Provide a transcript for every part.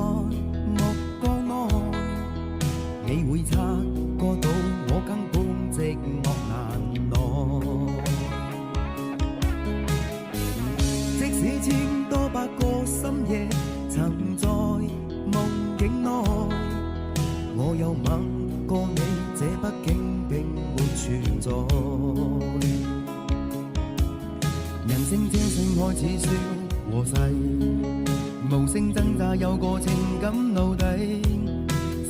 目光內，你會察覺到我根本寂寞難耐。即使千多百個深夜曾在夢境內，我有吻過你，這畢竟並沒存在。人聲稱性愛似雪和誓，無聲掙扎有個情感奴隸，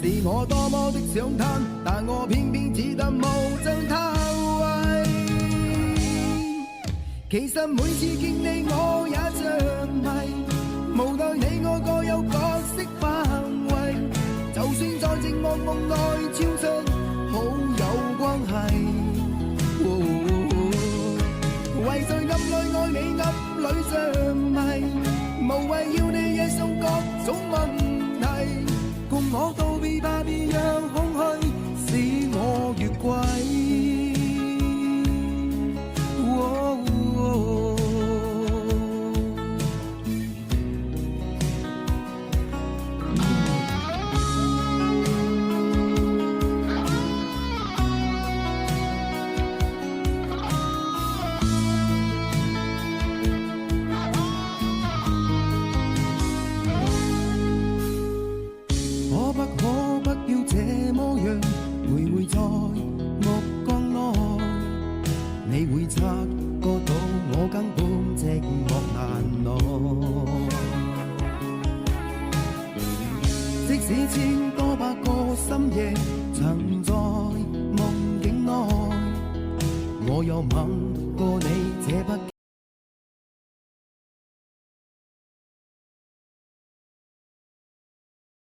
是我多麼的想貪，但我偏偏只得無盡貪位。其實每次見你我也像迷，無奈你我各有角色範圍，就算在寂寞夢內超出好友關係。為在暗裏愛你暗裏像迷，無謂要你惹上各種問題，共我道別吧，別讓空虛使我越軌。可不要這麼樣徘徊在目光內，你會察覺到我根本寂寞難耐。即使千多百個深夜曾在夢境內，我有吻過你，這不